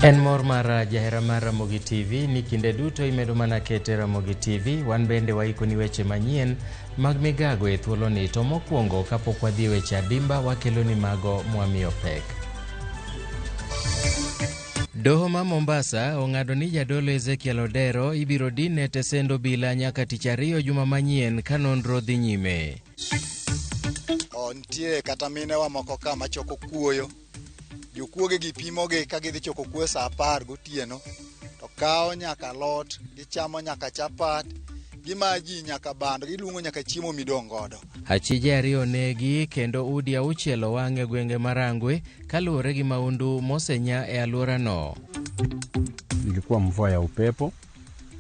En mor mar jahera mar Ramogi TV ni kinde duto imedo mana kete Ramogi TV. Wan bende waikoni weche manyien mag Migago e thuolo ni, to mokwongo kapok wadhi weche adimba wakelo ni mago mwamiyo pek. Doho ma Mombasa ong'ado ni jadolo Ezekiel Odero ibiro dine tesendo bila nyaka tich ariyo juma manyien ka nonro dhi nyime. Nitie kata minewa moko ka machoko kuoyo. Jokuoge gi pimoge ka gidhi choko kuo saa 10 gotieno, to kao nyaka lot, gichamo nyaka chapat, gimaji nyaka bando, giluongo nyaka chiemo midong godo. Achije ariyo negi kendo udi auchiel wang'e gwenge Marangwe kaluwore gi maundu mosenya e alwora no. Ilikuwa mvua ya upepo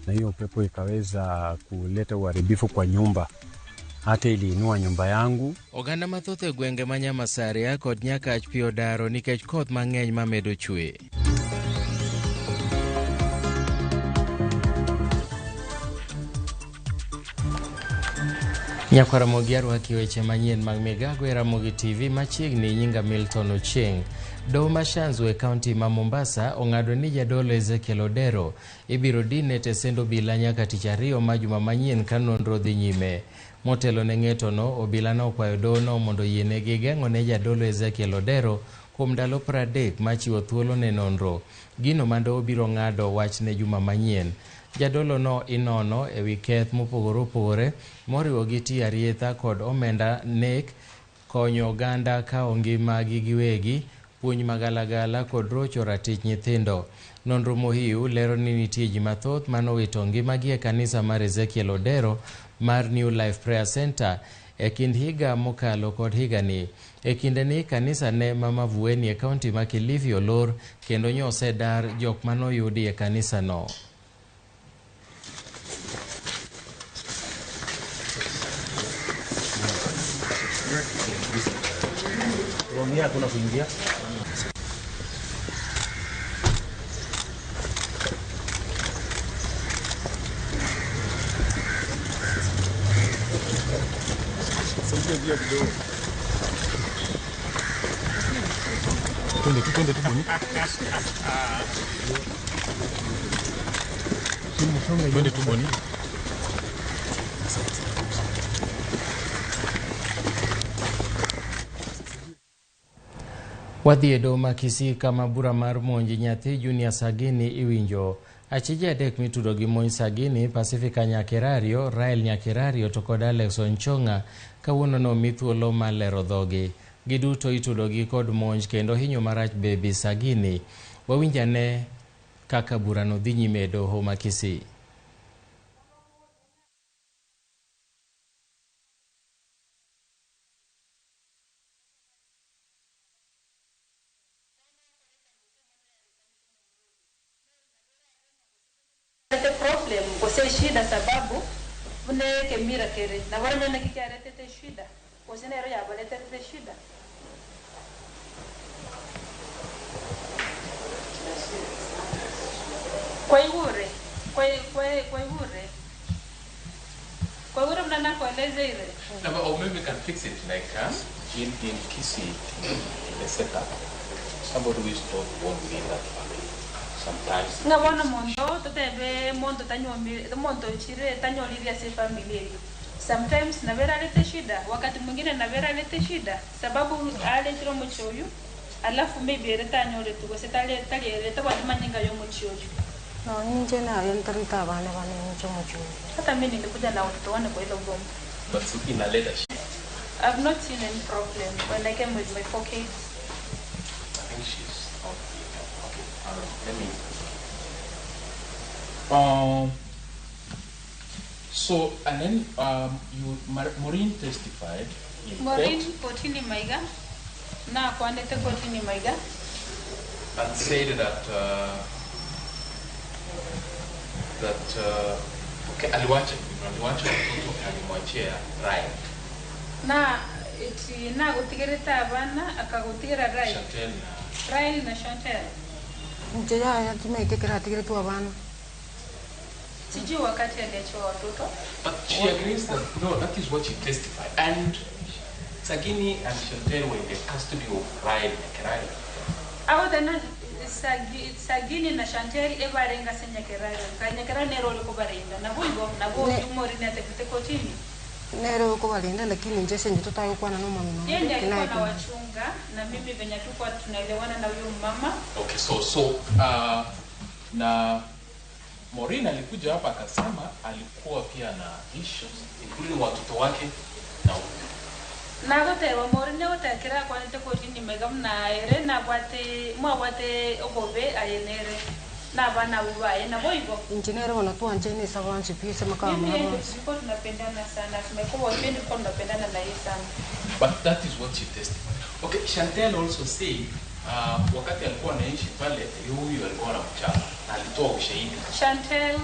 na hiyo upepo ikaweza kuleta uharibifu kwa nyumba. Hata iliinua nyumba yangu. Oganda mathoth e gwenge ma Nyamasaria kod Nyakach pi odaro nikech koth mang'eny mamedo chwe. Nyakwa Ramogi arwaki weche manyien mag Migago e Ramogi TV machiegni. Nyinga Milton Ocheng. Doho ma Shanzu e kaunti ma Mombasa ong'ado ni jadolo Ezekiel Odero ibiro dine tesendo bila nyaka tich ariyo ma juma manyien ka nonro dhi nyime. Motelo ne ng'eto no, obila no okwayo doho no mondo yienegi geng'o ne jadolo Ezekiel Odero kuom ndalo 30 machiwo thuolo ne nonro. Gino mando obiro ng'ado wach ne juma manyien. Jadolo no inono e wi keth mopogore opogore moriwo gi tiyo arietha kod omenda nek, konyo oganda kao ngimagi giwegi, puonj magalagala kod rocho ratich nyithindo. Nonro mohiu lero ni nitie ji mathoth manowito ngimagi e kanisa mar Ezekiel Odero mar New Life Prayer Center e kind higa mokalo kod higani. E kinde ni kanisa ne Mama Vueni e kaunti ma Kilifi olor kendo nyose dar jok manoyudi e kanisa no. Kuna kuingia twende tuboni. Wadhi e doho ma Kisii kama bura mar monj nyathi Junior Sagini iwinjo. Achije adek mitudo gi monj Sagini, Pacifica Nyakerario, Rael Nyakerario to kod Alex Onchonga kawuono no mithuolo malero dhogi. Giduto itudo gi kod monj kendo hinyo marach Baby Sagini. Wawinjane kaka bura no dhi nyime e doho ma Kisii. Shida sababu vune kemira kere na wale na kikarete te shida kusina ero ya balete te shida kwa iure mnana kueleze ile no, but or maybe we can fix it like in Kisii in the setup somebody who is not born within that family. Sometimes nga wana mondo totebe mondo tanyomi mondo chire tanyoli vya si familia. Sometimes na vera lete shida, wakati mwingine na vera lete shida sababu ale chiro mchoyu alafu maybe leta nyole tu setale leta kwa manyinga yo mchoyu. No nje na yentarita bana mchoyu. Hata mimi nilikuja na watoto wangu kwa ile bomba. But in a later I've not seen any problem when I came with my 4 kids. I think she's okay. Let me. So and then Maureen testified. Maureen kotini maiga na kwandete kotini maiga and said that okay aliwacha mtoto alimwachia right na iti na kutigirita abana akagutigera right Rael na Chantel. Njia tumekekera tigire tu abana. Sijui wakati aliachiwa watoto. But she agrees that no, that is what she testified. And Sagini and Chantel were in the custody of Rael. Our sagini na Chantel ebarenga senyekera kanyekera nero liko barenga na buigo na bo yumori na tekute kotini nero ko balinda lakini nje senje tutayo kwa na no mama yeye alikuwa na wachunga na mimi venye tulikuwa tunaelewana na huyo mama. Okay, so na Maureen alikuja hapa akasema alikuwa pia na issues including watoto wake na nagote wa Maureen utakira kwa nite kotini megam na ere na bwate obobe ayenere na bana ubaye na boigo engineer wana tu anjeni sawanchi pia sema kama mimi tulikuwa tunapendana sana tumekuwa wote tulikuwa tunapendana na yeye sana. But that is what she tested. Okay, Chantel also said wakati alikuwa anaishi pale huyu alikuwa na mchana na alitoa ushahidi. Chantel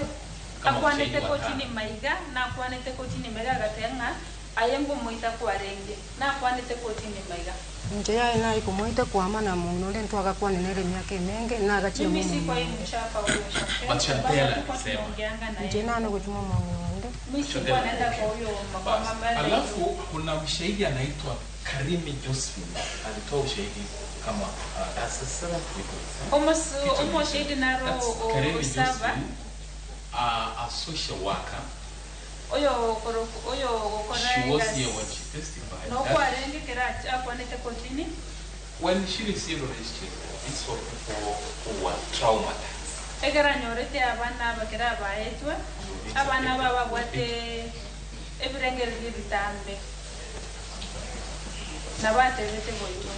akwa nite kotini maiga na akwa nite kotini maiga gatenga ayengo moita kwa renge na akwa nite kotini maiga nje ya ina iko moita kwa mana muno le ntwa akwa nere myake menge na agachi mimi si kwa hiyo mchapa huyo Chantel alisema nje nane kuchuma muno mimi si kwa naenda kwa huyo mama. Alafu kuna mshahidi anaitwa Karimi Josephine alitoa ushahidi kama asasara omo shahidi na roho usaba a social worker. Oyo She was here when she testified. No kwa renge kera akwa nite kotini. When she received registry, it's for people who were traumatized. Egera nyorete abana bakera baetwa abana baba bwate ebirengeri bitambe na batebete boyo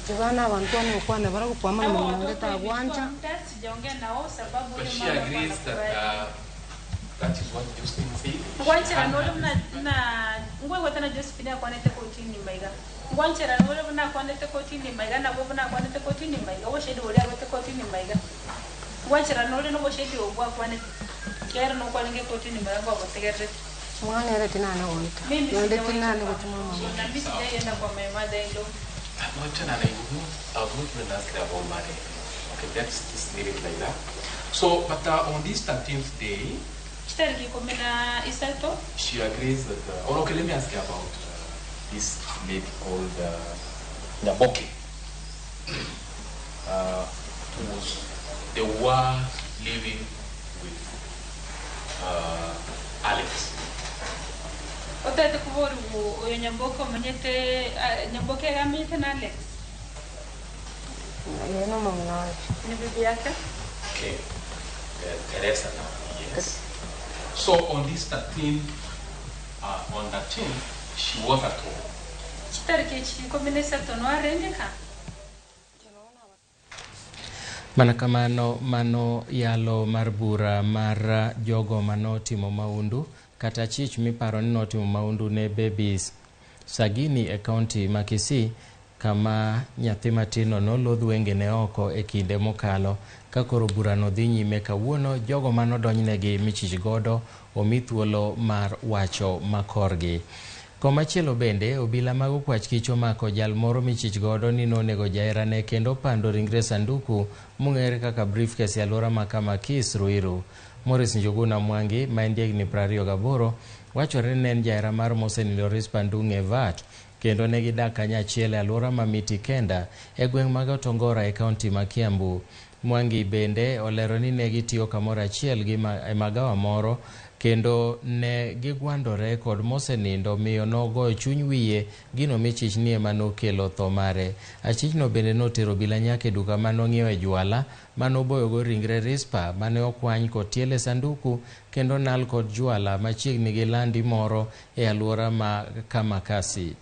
jibana abantu ni kwa na bara kwa mana muno ngeta gwanja sijaongea nao sababu but she agrees that is what Josephine said. Ngwanchera nolo na ngwe wetana Josephine kwa nete kotini maiga ngwanchera nolo na kwa nete kotini maiga na bobo na kwa nete kotini maiga wo shedi wali nete kotini maiga ngwanchera nolo no shedi obwa kwa nete kero no kwa nge kotini maiga kwa botegere mwana era tinana oita mimi ndio tinana kuchuma mama na mimi sijaenda kwa my mother in law. I was not even asking about money. Okay, let's just leave it like that. So, but on this 13th day, she agrees that. Okay, let me ask you about this lady called Ramogi. They were living with Alex. Otete kuboru oyo nyamboko manyete nyamboke gamite na Alex. no mama Ni bibi yake? Okay. Teresa now. Yes. So on this 13th, she was at home. Chitariki chikombinesa tono arengeka. Mana kamano mano yalo mar bura mar jogo manotimo maundu kata chich miparo ni notimo maundu ne babies Sagini e kaunti ma Kisii kama nyathi matino nolodh wengene oko e kinde mokalo ka koro burano dhi nyime kawuono. Jogo manodonjnegi michich godo omi thuolo mar wacho makorgi. Komachielo bende obila mag okwach kich omako jal moro michich godo ni nonego jaherane kendo pando ringre sanduku mong'ere kaka briefcase e alwora ma Kamakis Ruiru. Morris Njuguna Mwangi ma en diegni 28 wachore ne en jahera mar mosenindo Rispa Ndung'e Vat kendo ne gidak kanyachiel e alwora ma Miti Kenda e gweng' mag Otongora e kaunti ma Kiambu. Mwangi bende olero ni ne gitiyo kamoro achiel gi magawa moro kendo ne gigwandore kod mosenindo miyo nogoyo chuny wiye gino michich ni ema nokelo tho mare. Achichno bende notero bila nyaka e duka manong'iewo e jwala manoboyogo ringre Rispa mane okwany kod tiele sanduku kendo nal kod jwala machiegni gi landi moro e alwora ma Kamakasi.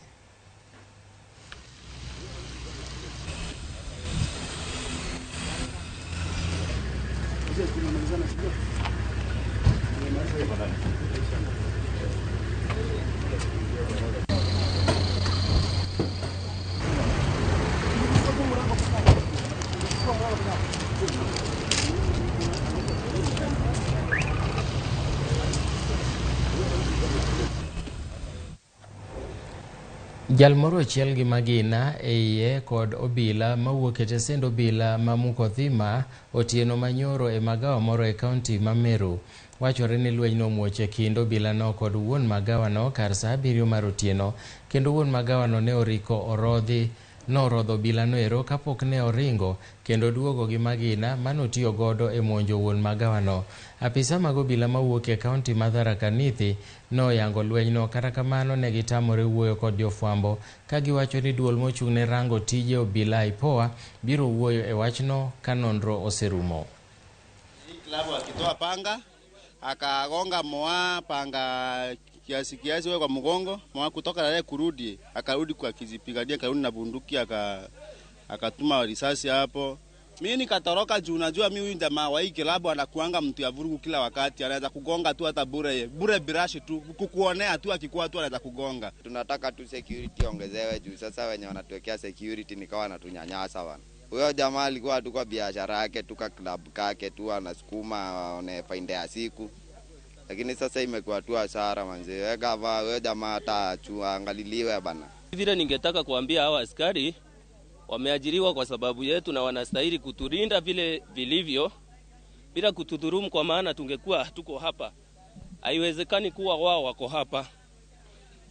Jal moro achiel gi magina e iye kod obila mawuok e tesend obila ma Mukothima otieno manyoro e magawa moro e kaunti ma Meru. Wachore ni lweny nomuoch e kind obila no kod wuon magawa no kar saa 7 mar otieno kendo wuon magawa no ne oriko orodhi norodho bilano ero kapok ne oringo kendo duogo gi magina manotiyo godo e monjo wuon magawano. Apisa mag obila mawuok e kaunti ma Tharaka Nithi noyango lwenyno, kata kamano ne gitamore wuoyo kod jofwambo ka giwacho ni duol mochung' ne rango tije obila IPOA biro wuoyo e wachno ka nonro oserumo. Klabu akitoa panga akagonga Moa panga kiasi wewe kwa mgongo, Moa kutoka naye kurudi akarudi kwa kizipigania, akarudi na bunduki akatuma risasi hapo. Mimi nikatoroka juu najua mimi huyu jamaa wa hii klabu anakuanga mtu ya vurugu kila wakati, anaweza kugonga tu hata bure birashi tu, kukuonea tu, akikuwa tu anaweza kugonga. Tunataka tu security ongezewe juu sasa wenye wanatuwekea security nikawa wanatunyanyasa bana. Huyo jamaa alikuwa tu kwa biashara yake tu, kwa klabu kake tu anasukuma one faida ya siku. Lakini sasa imekuwa tu hasara manze. Weka huyo jamaa ataangaliliwe bana. Vile ningetaka kuambia hawa askari wameajiriwa kwa sababu yetu na wanastahili kutulinda vile vilivyo bila kutudhurumu, kwa maana tungekuwa tuko hapa. Haiwezekani kuwa wao wako hapa.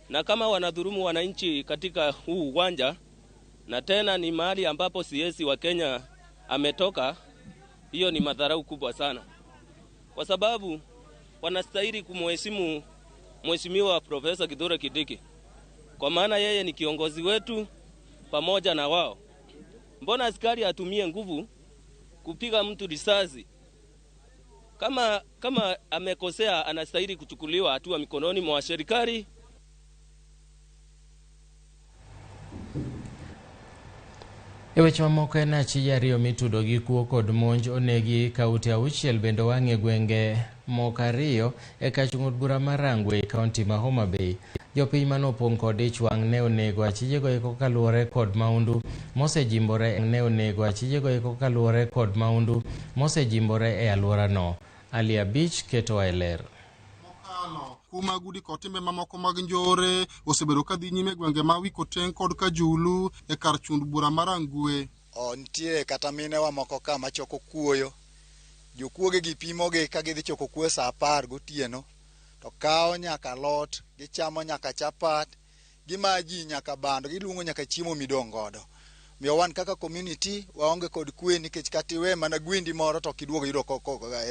Na kama wanadhurumu wananchi katika huu uwanja, na tena ni mahali ambapo CS wa Kenya ametoka, hiyo ni madharau kubwa sana. Kwa sababu wanastahili kumheshimu Mheshimiwa Profesa Kithure Kindiki, kwa maana yeye ni kiongozi wetu pamoja na wao. Mbona askari atumie nguvu kupiga mtu risasi? Kama amekosea anastahili kuchukuliwa hatua mikononi mwa serikali. Weche mamoko en achije ariyo mitudo gi kuo kod monj onegi kaunti auchiel bende wang'e gwenge moko ariyo e kachung'ut bura mar Rangwe e kaunti ma Homa Bay. Jopiny manopong' kod ich wang' ne onego achijego eko kaluwore kod maundu mosejimbore e alworano. Ali Abich keto e ler. Kuma gudi kod timbe mamoko mag njore osebedo ka dhi nyime gwenge ma Wikoteng kod Kajulu e kar chund bura mar Rangwe. Nitie kata minewa moko ka machoko kuoyo. Jokuoge gi pimoge ka gidhi choko kuo sa 10 gotieno, to kao nyaka lot, gichamo nyaka chapat, gimaji nyaka bando, giluongo nyaka chiemo midong' godo. Miyo wan kaka community waonge kod kwe nikech katiwe mana gwindi moro to kiduogo yudo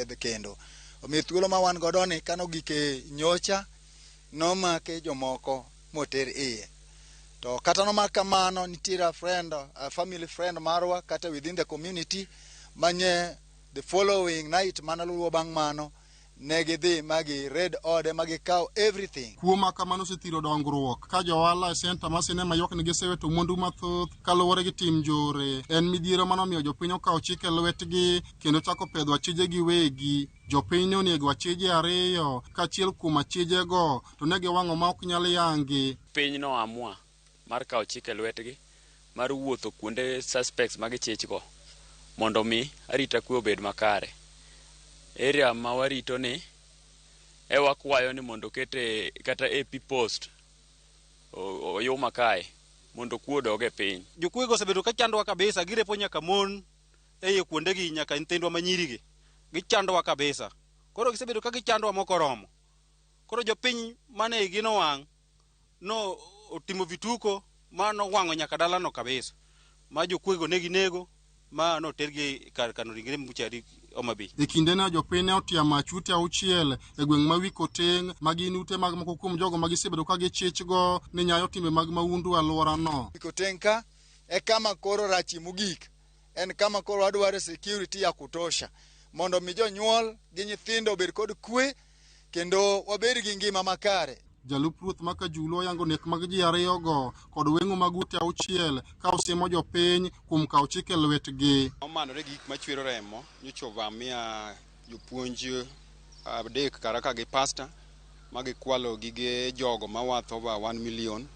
edhe kendo. Omiyo thuolo ma wan godo ni kano gike nyocha nomake jomoko moter iye. To kata no makamano nitiere a family friend marwa kata within the community manye the following night manaluwo bang' mano negidhi magi red ode magi kaw everything. Kuo makamano sethiro dongruok ka johala e senta ma sinema ywak ni giseweto mwandu mathoth kaluwore gi tim njore. En midhiero manomiyo jopiny okawo chike lwetgi kendo chako pedho achije gi wegi. Jopiny onego achije ariyo kachiel kuom achijego to ne giwang'o ma ok nyal yangi. Piny no amua mar kawo chike lwetgi mar wuotho kuonde suspects mag chichgo mondo mi arita kwe obed makare. Area ma warito ni wakwayo ni mondo kete kata AP post oyo makae mondo kwe odoge piny. Jokwego osebedo ka chandowa kabisa, girepo nyaka mon e kuonde gi nyaka nyithindwa manyirigi. Gichandowa kabisa. Koro gisebedo ka gichandowa mokoromo. Koro jopiny mane gino wang' no otimo vituko mano wang'o nyaka dalano kabisa. Ma jokwego neginego ma no tergi kano ringre mbuchari Homa Bay. E kinde na jopiny ne otiamo achute auchiel e gweng' ma Wikoteng magin ute mag moko kuom jogo magisebedo ka gichichgo ni nyayo timbe mag maundu alworano. Wikoteng ka e kama koro rachi mogik. En kama koro wadwaro security ya kutosha mondo mi jonyuol gi nyithindo obed kod kwe kendo wabed gi ngima makare. Jalup ruoth ma Kajulu oyango nek mag ji ariyogo kod weng'o mag ute auchiel ka osiemo jopiny kuom kawo chike lwetgi. Omanore gik machwero remo nyocha ovamia jopuonj adek karaka gi pasta magikwalo gige jogo mawath over 1 million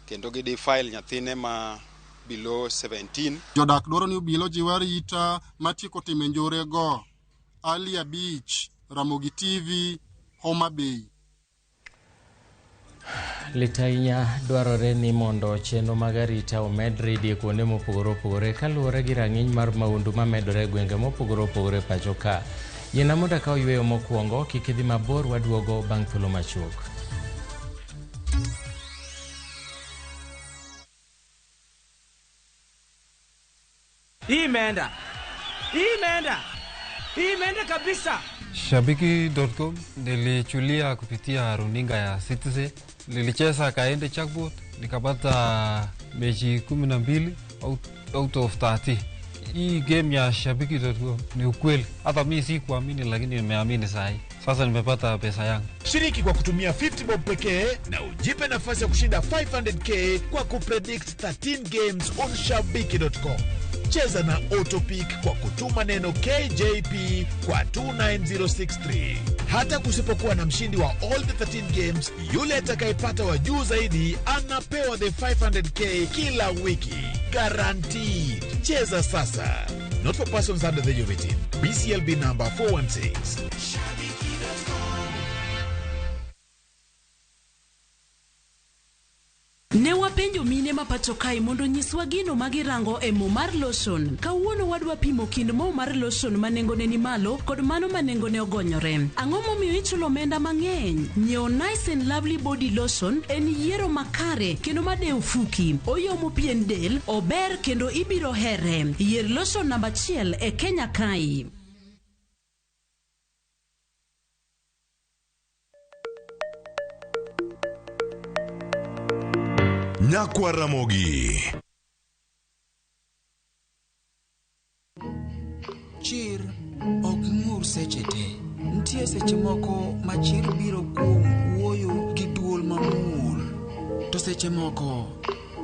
kendo gidi file nyathine ma below 17. Jodak dwaro ni obila ojiw arita matieko time njorego. Ali Abich, Ramogi TV, Homa Bay. Litainya dwarore ni mondo chenro mag arita omedre e kuonde mopogore opogore kaluwore gi rang'iny mar maundu mamedore gwenge mopogore opogore pacho ka. Yiena mondo ka oyweyo mokwongo kik idhi mabor, waduogo bang' thuolo machuok. Hii imeenda kabisa. Shabiki.com nilichulia kupitia runinga ya Citizen. Nilicheza kaende jackpot nikapata mechi 12 out of 30. Hii game ya Shabiki.com ni ukweli. Hata mimi sikuamini lakini nimeamini sasa. Sasa nimepata pesa yangu. Shiriki kwa kutumia 50 bob pekee na ujipe nafasi ya kushinda 500k kwa kupredict 13 games on Shabiki.com. Cheza na Autopic kwa kutuma neno KJP kwa 29063. Hata kusipokuwa na mshindi wa all the 13 games, yule atakayepata wa juu zaidi anapewa the 500k kila wiki. Guaranteed. Cheza sasa. Not for persons under the age of 18. BCLB number 416. Ne wapenjo mine mapacho kai mondo nyiswa gino magirango e mo mar lotion. Kawuono wadwa pimo kind mo mar lotion manengone ni malo kod mano manengone ogonyore. Ang'o momiyo ichulo omenda mang'eny? Nyiewo Nice and Lovely Body Lotion en yiero makare kendo madeu fuki. Oyomo pien del, ober kendo ibiro here. Yier lotion namba 1 e Kenya kai. Nyakwa Ramogi. Chir ok ng'ur seche te. Ntie seche moko ma chir biro kuom wuoyo gi duol mamul. To seche moko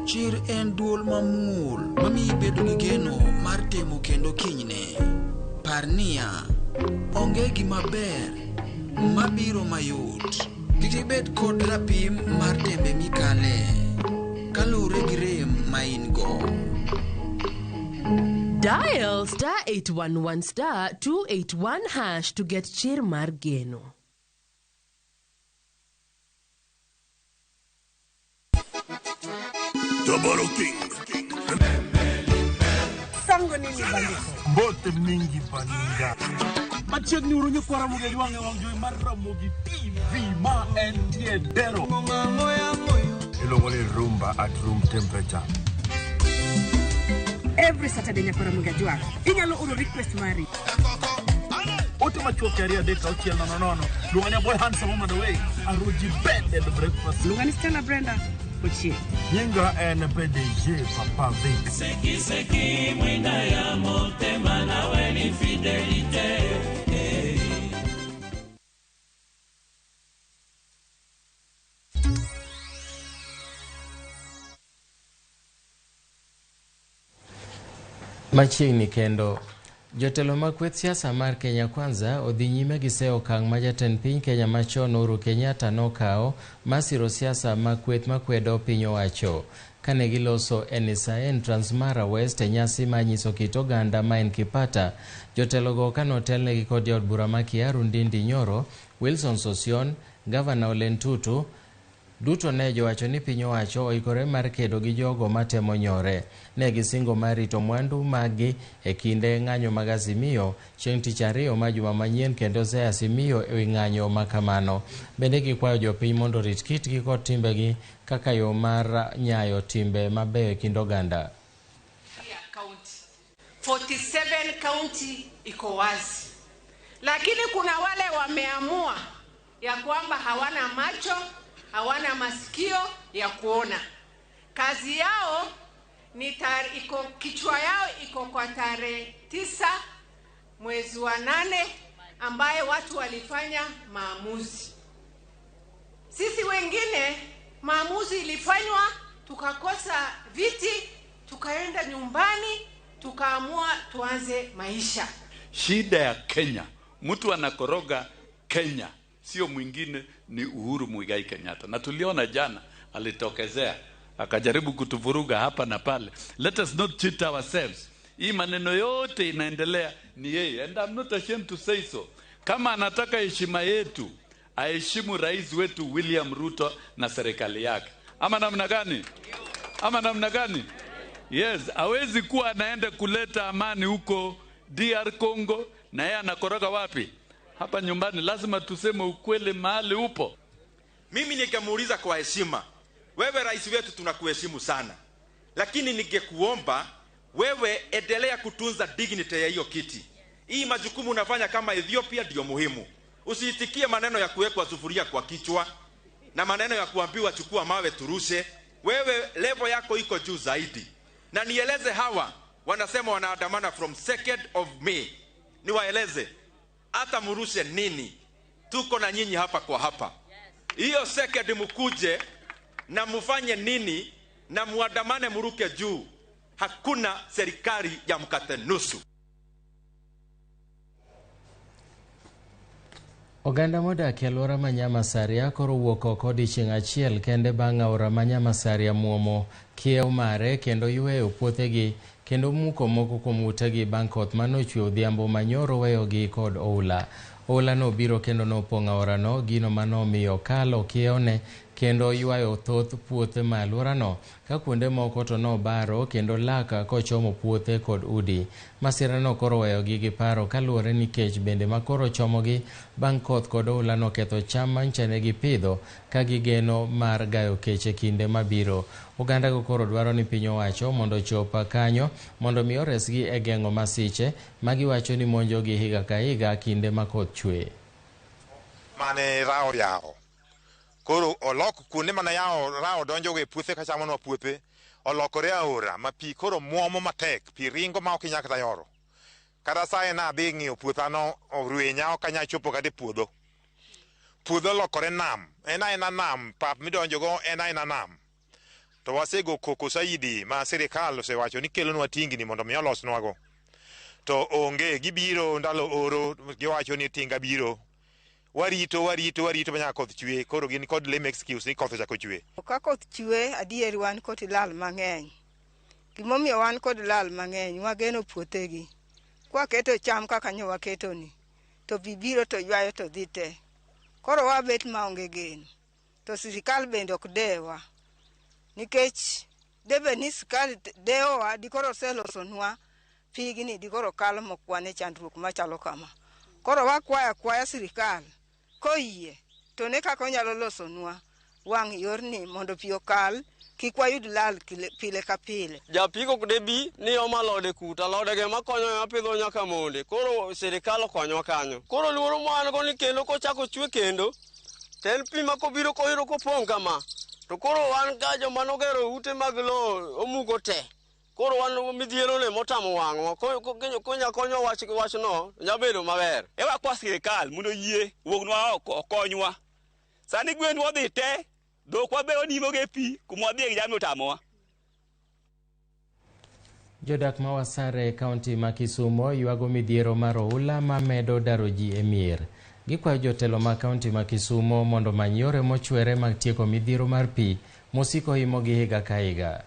chir en duol mamul mamiyi bedo gi geno mar temo kendo kinyne. Par niya, onge gima ber mabiro mayot. Kik ibed kod rapim mar tembe mikale. Kalure gi rem ma in go. Dial *811*281# to get chir mar geno. Double King. Sango nini bandiko? Mbote mingi baninga. Machiegni urunyo kwa Ramogi wange wangjoi mar Ramogi TV ma entiedero. Ilongole rumba at room temperature. Every Saturday nyakora Ramogi inyalo uro request mari. Ote machuoke aria deka uchiel nono. Lunganya boy handsome on the way. Aruji bended breakfast. Lungani Stella Brenda. Ochi. Yenga en PDG Papa Vic. Seki mwenda ya motema na weni fidelite. Machiegni kendo jotelo makweth siasa mar Kenya Kwanza odhi nyime gi seyo okang' ma jatend piny Kenya machon Uhuru Kenyatta nokao masiro siasa makweth makwedo piny owacho kane giloso Enisaen Transmara West e nyasi manyiso kit oganda ma en Kipata. Jotelogo kanotelnegi kod jaod bura ma Kiaru Ndindi Nyoro, Wilson Sosion, Gavana Ole Ntutu duto ne jowacho ni piny owacho oikore mar kedo gi jogo matemo nyore. Ne gisingo mar rito mwandu magi e kinde ng'anyo mag Azimio chieng' tich ariyo ma juma manyien kendo se Azimio e ng'anyo makamano. Bende gikwayo jopiny mondo rit kitgi kod timbegi kaka yo mar nyayo timbe mabeyo e kind oganda. 47 county iko wazi, lakini kuna wale wameamua ya kwamba hawana macho, hawana masikio ya kuona. Kazi yao ni kichwa yao iko kwa tarehe 9 mwezi wa 8 ambaye watu walifanya maamuzi. Sisi wengine maamuzi ilifanywa, tukakosa viti, tukaenda nyumbani, tukaamua tuanze maisha. Shida ya Kenya, mtu anakoroga Kenya sio mwingine ni Uhuru Muigai Kenyatta. Na tuliona jana alitokezea akajaribu kutuvuruga hapa na pale. Let us not cheat ourselves. Hii maneno yote inaendelea ni yeye, and I'm not ashamed to say so. Kama anataka heshima yetu, aheshimu rais wetu William Ruto na serikali yake. Ama namna gani? Ama namna gani? Yes, hawezi kuwa anaenda kuleta amani huko DR Congo na yeye anakoroga wapi? Hapa nyumbani. Lazima tuseme ukweli mahali upo. Mimi ningemuuliza kwa heshima, wewe rais wetu tunakuheshimu sana, lakini ningekuomba wewe endelea kutunza dignity ya hiyo kiti. Hii majukumu unafanya kama Ethiopia ndio muhimu. Usiitikie maneno ya kuwekwa sufuria kwa kichwa na maneno ya kuambiwa chukua mawe turushe. Wewe level yako iko juu zaidi. Na nieleze hawa wanasema wanaandamana from 2nd of May. Niwaeleze hata murushe nini, tuko na nyinyi hapa kwa hapa. Hiyo 2nd mkuje na mufanye nini na muandamane muruke juu. Hakuna serikali ya mkate nusu. Oganda modak e alwora ma Nyamasaria koro wuok oko odiechieng' achiel kende bang' aora ma Nyamasaria muomo kiew mare kendo yweyo puothegi kendo muko moko kuom utegi bang' koth manochwe odhiambo manyoro weyogi kod oula. Oula no biro kendo nopong'o aorano, gino manomiyo kalo kiewne kendo ywayo thoth puothe ma alworano, ka kuonde moko to nobaro kendo laka kochomo puothe kod udi. Masirano koro weyogi gi paro kaluwore nikech bende makoro chomogi bang' koth kod oula no ketho cham manyicha ne gipidho ka gigeno mar gayo kech e kinde mabiro. Oganda go koro dwaro ni piny owacho mondo chop kanyo mondo mi oresgi e geng'o masiche magiwacho ni monjogi higa ka higa kinde ma koth chwe. Mane rao yao koro olok kuonde mana yao rao donjo e puothe ka chamonwa puothe olokore aora ma pi koro muomo matek, pi ringo ma ok inyal kata yoro. Kata saye na adhi ng'iyo puothano orwenya ok anyal chopo kata e puodho. Puodho olokore nam, en aena nam, pap midonjogo en aena nam. To wasego koko saidi ma sirikal osewacho ni kelonwa tingni mondo mi olosnwago. To onge, gibiro ndalo oro giwacho ni tinga biro. Warito manyaka koth chwe, koro gin kod lame excuse ni koth ochako chwe. Ka koth chwe adier wan kod lal mang'eny. Gimomiyo wan kod lal mang'eny, wageno puothegi. Kwaketo cham kaka nyo waketo ni, to bibiro to ywayo to dhi te. Koro wabet maonge geno. To sirikal bende ok dewa. Nikech debe ni sirikal dewa dikoro selosonwa pigni dikoro kalo mokwane chandruok machalo kama. Koro wakwaya sirikal koyie to ne kako nyalo losonwa wang' yorni mondo pi okal kik wayud lal pile ka pile. Japiko debi ni omalode kuta lode ge makonyo apidho nyaka monde. Koro sirikal okonyo kanyo. Koro luoro mwan go ni kendo kochako chwe kendo tel pi makobiro koiro kopong kama. To koro wan ga joma nogero ute mag lo omugo te. Koro wan midhiero ne motamo wang'wa konya konyo wach no nyabedo maber. Ewa kwa sirikal mondo yie wuognwa oko okonywa. Sani gwen wadhi te dhok wabe onimoge pi kuma wadhi gi jamni otamowa. Jodak ma Wasare kaunti ma Kisumo ywago midhiero mar oula ma medo daro ji e mier. Gikwayo jotelo ma kaunti ma Kisumo mondo many yore mochwere mag tieko midhiero mar pi mosiko himogi higa ka higa.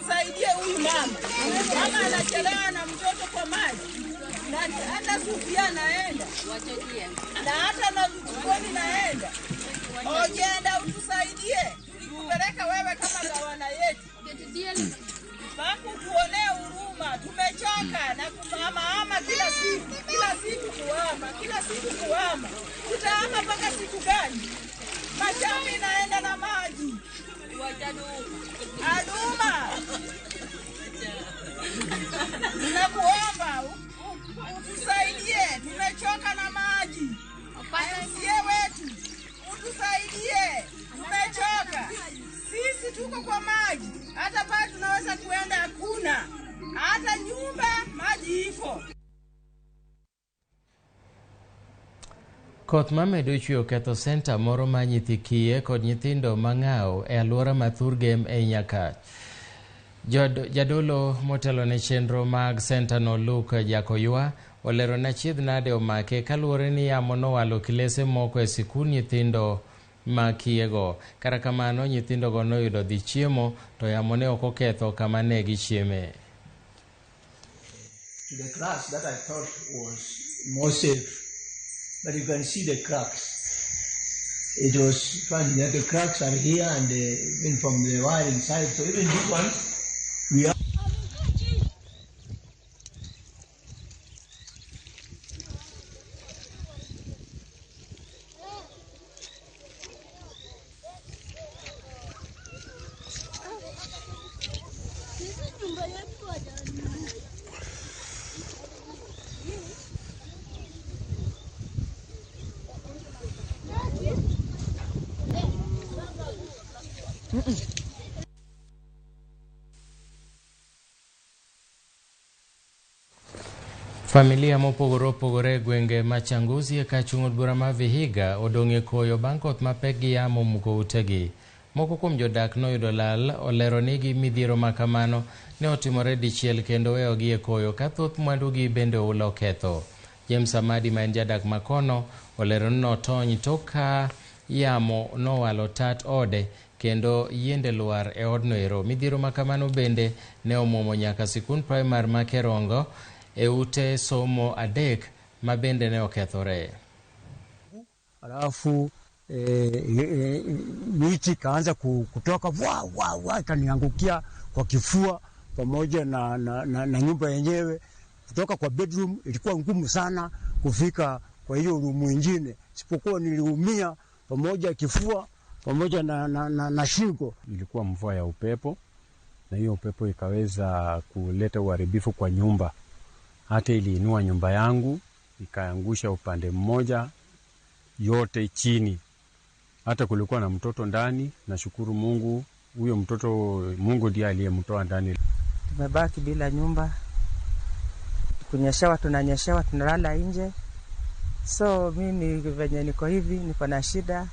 Usaidie huyu mama. Mama anachelewa na mtoto kwa maji. Na hata sufia naenda. Na hata na mtukoni naenda. Ojenda utusaidie. Tulikupeleka wewe kama gawana yetu. Baku tuonee huruma. Tumechoka na kuhama kila siku kuhama. Tutahama mpaka siku gani? Mashamba inaenda na maji. Aduma. Nakuomba utusaidie, tumechoka na maji. MCA wetu utusaidie, tumechoka. Sisi tuko kwa maji, hata pale tunaweza kuenda hakuna. Hata nyumba maji iko. Koth mamedo chwe oketho senta moro ma nyithi kiye kod nyithindo mang'aw e alwora ma Thurgem e Nyakach. Jadolo motelo ne chenro mag senta no Luke Jakoywa olero na chiedh nade omake kaluwore ni yamo nowalo kilese moko e sikul nyithindo ma kiyego. Kata kamano nyithindo go noyudo dhi chiemo to yamo ne ok oketho kama ne gichieme. The class that I thought was more safe. But you can see the cracks. It was funny that the cracks are here and even from the wire inside. So even this one, we are. Familia mopogore opogore gwenge machanguzi ka chung'od bura ma Vihiga odong'e koyo bang' koth mapek gi yamo muko utegi. Moko kuom jodak noyudo lal olero ni gi midhiero makamano ne otimore dichiel kendo weyogi e koyo ka thoth mwandugi bende oula oketho. James Amadi ma en jadak makono olero ni notony tok ka yamo nowalo tat ode kendo yiende luar e odno ero. Midhiero makamano bende ne omuomo nyaka sikund primar ma Kerongo e ute somo adek ma bende ne okethore. Alafu miti kaanza kutoka kaniangukia kwa kifua pamoja na nyumba yenyewe. Kutoka kwa bedroom ilikuwa ngumu sana kufika kwa hiyo room nyingine, sipokuwa niliumia pamoja kifua pamoja na shingo. Ilikuwa mvua ya upepo na hiyo upepo ikaweza kuleta uharibifu kwa nyumba. Hata iliinua nyumba yangu ikaangusha upande mmoja yote chini. Hata kulikuwa na mtoto ndani, nashukuru Mungu, huyo mtoto Mungu ndiye aliyemtoa ndani. Tumebaki bila nyumba. Kunyeshewa tunanyeshewa, tunalala nje. So mimi venye niko hivi niko na shida.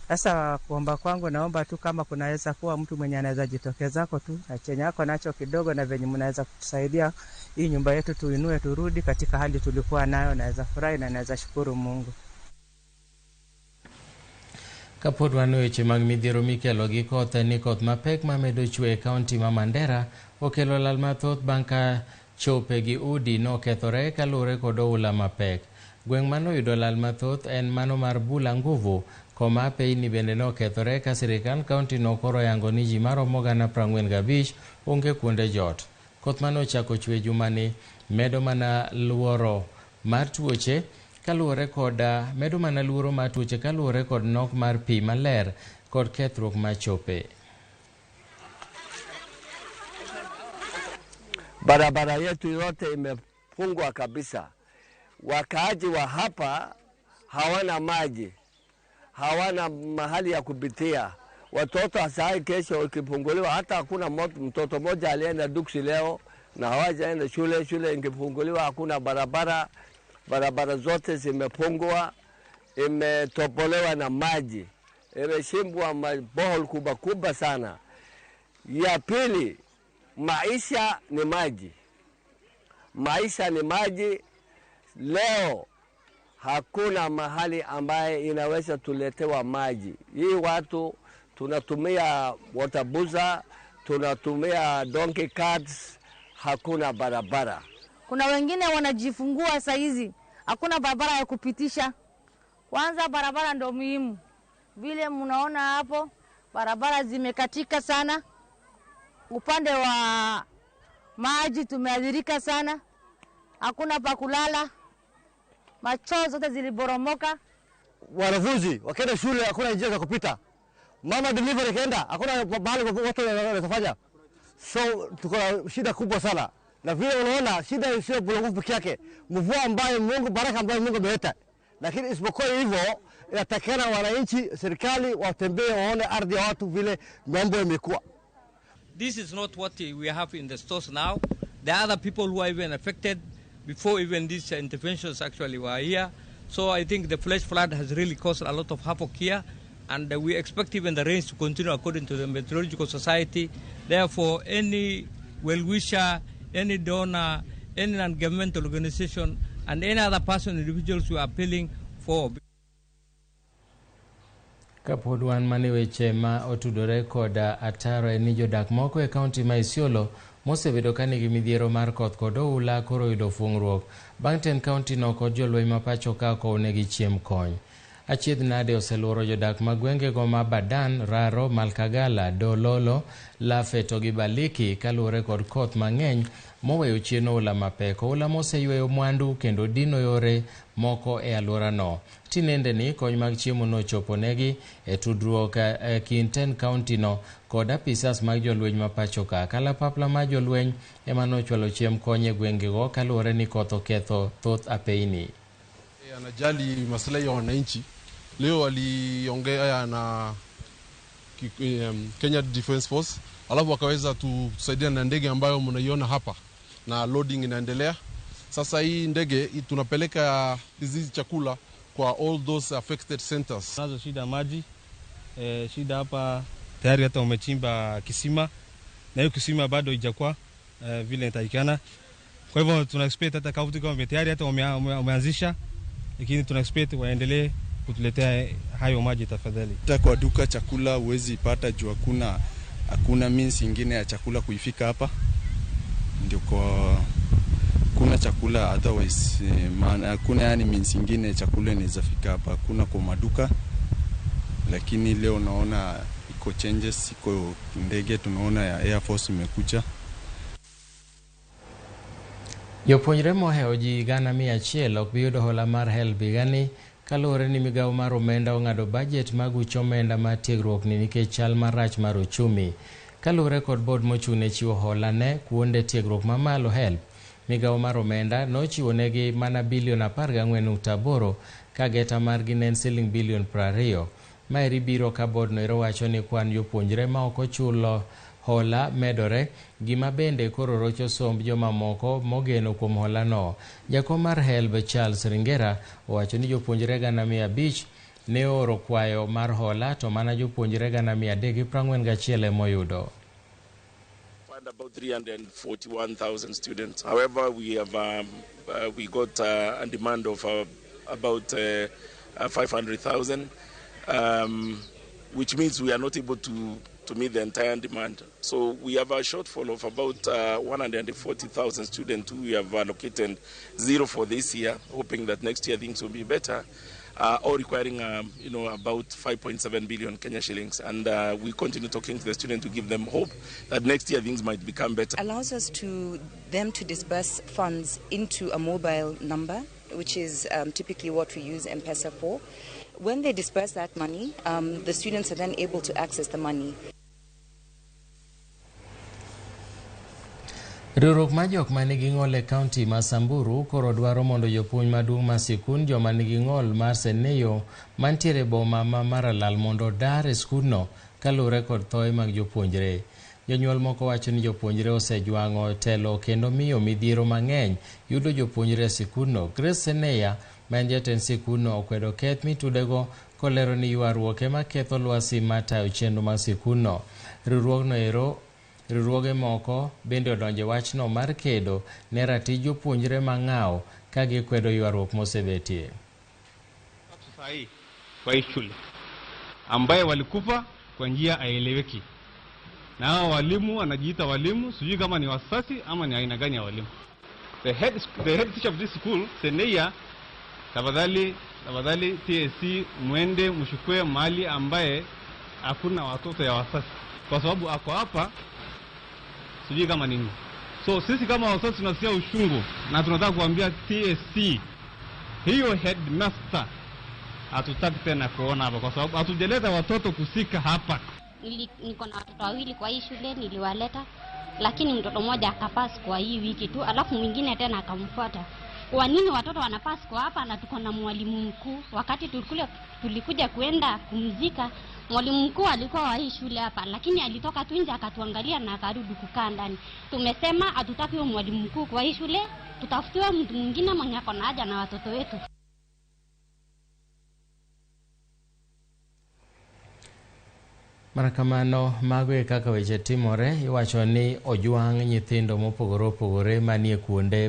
Sasa kuomba kwangu naomba tu kama kunaweza kuwa mtu mwenye anaweza jitokeza kwa tu na chenye yako nacho kidogo na venye mnaweza kutusaidia hii nyumba yetu tuinue turudi katika hali tulikuwa nayo, naweza furahi na naweza shukuru Mungu. Kapod wan weche mag midhiero mikelo gi koth ni koth mapek mamedo chwe e kaunti ma Mandera okelo lal mathoth bang' ka chope gi udi nokethore kaluwore kod oula mapek. Gweng' manoyudo lal mathoth en mano mar Bula Nguvu, koma apeini bende nokethore ka sirikal kaunti no koro yango ni ji maromo 45 onge kuonde jot. Koth manochako chwe jumani medo mana luoro mar tuoche kaluwore kod nok mar pi maler kod kethruok mar chope. Barabara yetu yote imefungwa kabisa. Wakaaji wa hapa hawana maji, hawana mahali ya kupitia. Watoto asai kesho ikifunguliwa, hata hakuna mtoto mmoja alienda duksi leo na hawajaenda shule. Shule ingefunguliwa hakuna barabara. Barabara zote zimefungwa, imetopolewa na maji, imeshimbwa mabohol kubwa sana. Ya pili, maisha ni maji. Maisha ni maji. Leo hakuna mahali ambaye inaweza tuletewa maji. Hii watu tunatumia waterbuza, tunatumia donkey carts, hakuna barabara. Kuna wengine wanajifungua saizi, hakuna barabara ya kupitisha. Kwanza barabara ndio muhimu. Vile mnaona hapo, barabara zimekatika sana. Upande wa maji tumeadhirika sana. Hakuna pa kulala. Machoo zote ziliboromoka. Wanafunzi wakienda shule hakuna njia za kupita. Mama delivery kaenda, hakuna mahali watu wanafanya. So tuko na shida kubwa sana. Na vile unaona shida sio Bulungu peke yake. Mvua ambayo Mungu, baraka ambayo Mungu ameleta. Lakini isipokuwa hivyo inatakana wananchi, serikali watembee waone ardhi ya watu vile mambo imekuwa. This is not what we have in the stores now. There are other people who are even affected before even these interventions actually were here. So I think the flash flood has really caused a lot of havoc here, and we expect even the rains to continue according to the Meteorological Society. Therefore, any well-wisher, any donor, any non-governmental organization, and any other person, individuals who are appealing for. Kapod wan mane weche ma otudore kod ataro ni jodak moko e kaunti ma Isiolo mosebedo ka nigi midhiero mar koth kod oula koro yudo fungruok bang' ten kaunti no kod jolweny ma pacho ka kownegi chiem kony. Achiedh nade oseluoro jodak ma gwengego ma Badan, Raro, Malkagala, Dololo, Lafeto gi Baliki kaluwore kod koth mang'eny moweyo chien oula mapek. Oula moseyweyo mwandu kendo dino yore moko e alworano. Tinende ni kony mag chiemo nochoponegi e tudruok e kind ten kaunti no kod apisas mag jolweny ma pacho ka. Kalapapla ma jolweny ema nochwalo chiem kony e gwengego kaluwore ni koth oketho thoth apeini. Anajali maslahi ya wananchi. Leo waliongea na Kenya Defence Force, alafu wakaweza tusaidia na ndege ambayo mnaiona hapa, na loading inaendelea. Sasa hii ndege tunapeleka hizi chakula kwa all those affected centers. Nazo shida maji, shida hapa tayari hata umechimba kisima na hiyo kisima bado haijakuwa vile inatakikana. Kwa hivyo tuna expect hata kaunti kama tayari hata umeanzisha, lakini tuna expect waendelee kutuletea hayo maji tafadhali. Kwa duka chakula huwezi pata juu hakuna means nyingine ya chakula kuifika hapa. Ndio kwa kuna chakula otherwise kuna yani means nyingine chakula inaweza fika hapa. Kuna kwa maduka, lakini leo naona iko changes, iko ndege tunaona ya Air Force imekuja. Jopuonjre moheo ji 100,000 ok bi yudo hola mar HELB higani kaluwore ni migawo mar omenda ong'ado bajet mag uch omenda mar tiegruok ni nikech chal marach mar ochumi. Kaluwore kod bod mochung' ne chiwo hola ne kuonde tiegruok mamalo HELB, migawo mar omenda nochiwo negi mana bilion 14.8 ka geta margi ne en siling bilion 20. Maeri biro ka bod no wacho ni kwan jopuonjre ma ok ochulo hola medore, gima bende koro rocho somb joma moko mogeno kuom hola no. Jakom mar HELB Charles Ringera owacho ni jopuonjre 500 ne oro kwayo mar hola to mana jopuonjre 341 emoyudo. About 341,000 students. However, we have we got a demand of about 500,000, which means we are not able to meet the entire demand. So we have a shortfall of about 140,000 students who we have allocated zero for this year, hoping that next year things will be better. All requiring, about 5.7 billion Kenya shillings. And we continue talking to the students to give them hope that next year things might become better. Allows us them to disburse funds into a mobile number, which is typically what we use M-Pesa for. When they disburse that money, the students are then able to access the money. Riwruok ma jok ma nigi ng'ol e kaunti ma Samburu koro dwaro mondo jopuonj maduong' ma sikund joma nigi ng'ol mar Seneyo mantiere boma ma Maralal mondo dar e skundno kaluwore kod thoe mag jopuonjre. Jonyuol moko wacho ni jopuonjre osejwang'o telo kendo miyo midhiero mang'eny yudo jopuonjre e sikundno. Grace Seneya ma en jatend sikundno okwedo keth mitudego kolero ni ywaruok ema ketho lwasi matayo chenro mag sikundno. Riwruoge moko bende odonje wachno mar kedo ne ratich jopuonjre mang'ao ka gikwedo ywaruok mosebetie. Sahi kwa hii shule ambaye walikufa kwa njia haieleweki, na hao walimu wanajiita walimu, sijui kama ni wasasi ama ni aina gani ya walimu. The head teacher of this school, Seneya, tafadhali TSC mwende mshukue mali ambaye hakuna watoto ya wasasi, kwa sababu ako hapa sijui kama nini. So sisi kama wasasi tunasikia ushungu na tunataka kuambia TSC hiyo headmaster hatutaki tena kuona hapa, kwa sababu hatujaleta watoto kusika hapa. Niko na watoto wawili kwa hii shule niliwaleta, lakini mtoto mmoja akapasi kwa hii wiki tu, alafu mwingine tena akamfuata. Kwa nini watoto wanapasi kwa hapa na tuko na mwalimu mkuu? Wakati tulikuja kuenda kumzika, mwalimu mkuu alikuwa wa hii shule hapa, lakini alitoka tu nje akatuangalia na akarudi kukaa ndani. Tumesema hatutaki huyo mwalimu mkuu kwa hii shule, tutafutiwe mtu mwingine mwenye ako na haja na watoto wetu. Marakamano mago kaka weche timore, iwacho ni ojwang' nyithindo mopogore opogore manie kuonde